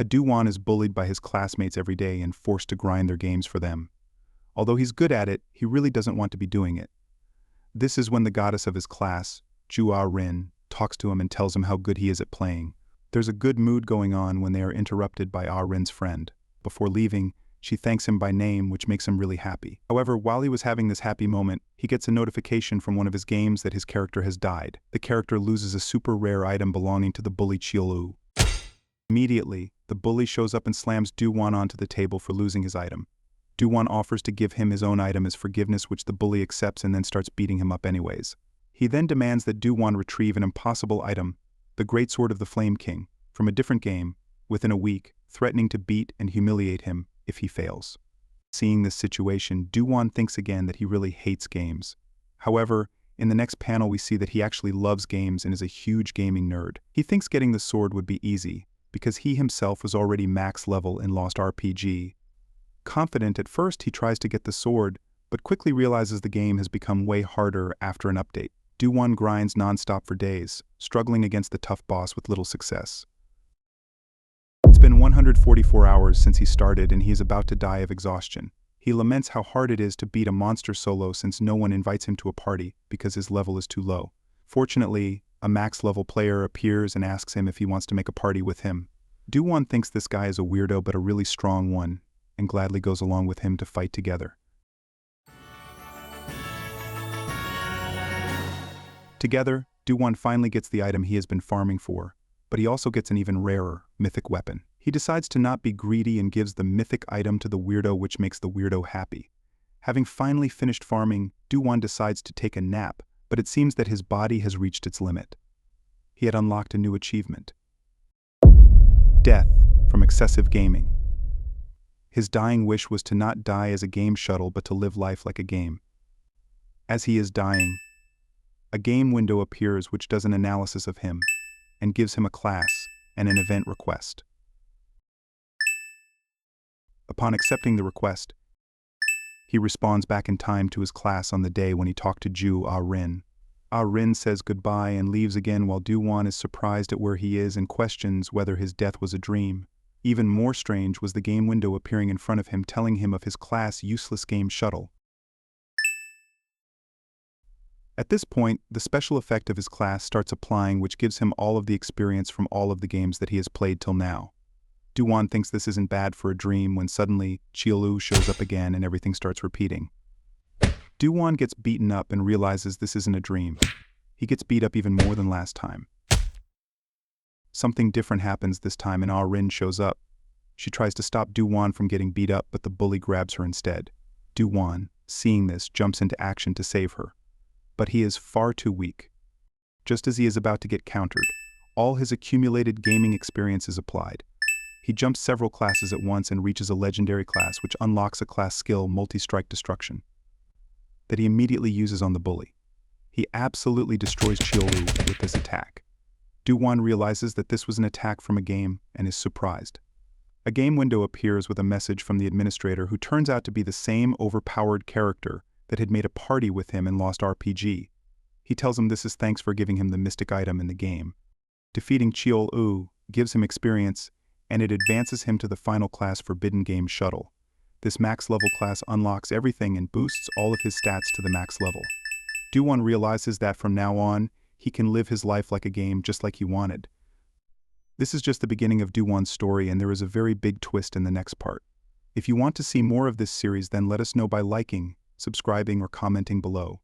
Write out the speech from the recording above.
Dowan is bullied by his classmates every day and forced to grind their games for them. Although he's good at it, he really doesn't want to be doing it. This is when the goddess of his class, Rin, talks to him and tells him how good he is at playing. There's a good mood going on when they are interrupted by Rin's friend. Before leaving, she thanks him by name, which makes him really happy. However, while he was having this happy moment, he gets a notification from one of his games that his character has died. The character loses a super rare item belonging to the bully Chiolu. Immediately, the bully shows up and slams Dowan onto the table for losing his item. Dowan offers to give him his own item as forgiveness, which the bully accepts and then starts beating him up anyways. He then demands that Dowan retrieve an impossible item, the Great Sword of the Flame King, from a different game, within a week, threatening to beat and humiliate him if he fails. Seeing this situation, Dowan thinks again that he really hates games. However, in the next panel we see that he actually loves games and is a huge gaming nerd. He thinks getting the sword would be easy, because he himself was already max level in Lost RPG. Confident at first, he tries to get the sword, but quickly realizes the game has become way harder after an update. Dowan grinds non-stop for days, struggling against the tough boss with little success. It's been 144 hours since he started and he is about to die of exhaustion. He laments how hard it is to beat a monster solo since no one invites him to a party because his level is too low. Fortunately, a max-level player appears and asks him if he wants to make a party with him. Dowan thinks this guy is a weirdo but a really strong one, and gladly goes along with him to fight together. Together, Dowan finally gets the item he has been farming for, but he also gets an even rarer, mythic weapon. He decides to not be greedy and gives the mythic item to the weirdo, which makes the weirdo happy. Having finally finished farming, Dowan decides to take a nap, but it seems that his body has reached its limit. He had unlocked a new achievement: death from excessive gaming. His dying wish was to not die as a game shuttle but to live life like a game. As he is dying, a game window appears which does an analysis of him and gives him a class and an event request. Upon accepting the request, he responds back in time to his class on the day when he talked to Rin. Rin says goodbye and leaves again while Dowan is surprised at where he is and questions whether his death was a dream. Even more strange was the game window appearing in front of him telling him of his class useless game shuttle. At this point, the special effect of his class starts applying, which gives him all of the experience from all of the games that he has played till now. Dowan thinks this isn't bad for a dream when suddenly Chiolu shows up again and everything starts repeating. Dowan gets beaten up and realizes this isn't a dream. He gets beat up even more than last time. Something different happens this time and Rin shows up. She tries to stop Dowan from getting beat up, but the bully grabs her instead. Dowan, seeing this, jumps into action to save her. But he is far too weak. Just as he is about to get countered, all his accumulated gaming experience is applied. He jumps several classes at once and reaches a legendary class which unlocks a class skill, multi-strike destruction, that he immediately uses on the bully. He absolutely destroys Chiolu with this attack. Dowan realizes that this was an attack from a game and is surprised. A game window appears with a message from the administrator, who turns out to be the same overpowered character that had made a party with him in Lost RPG. He tells him this is thanks for giving him the mystic item in the game. Defeating Chiolu gives him experience, and it advances him to the final class, Forbidden Game Shuttle. This max level class unlocks everything and boosts all of his stats to the max level. Dowan realizes that from now on, he can live his life like a game just like he wanted. This is just the beginning of Dowan's story, and there is a very big twist in the next part. If you want to see more of this series, then let us know by liking, subscribing, or commenting below.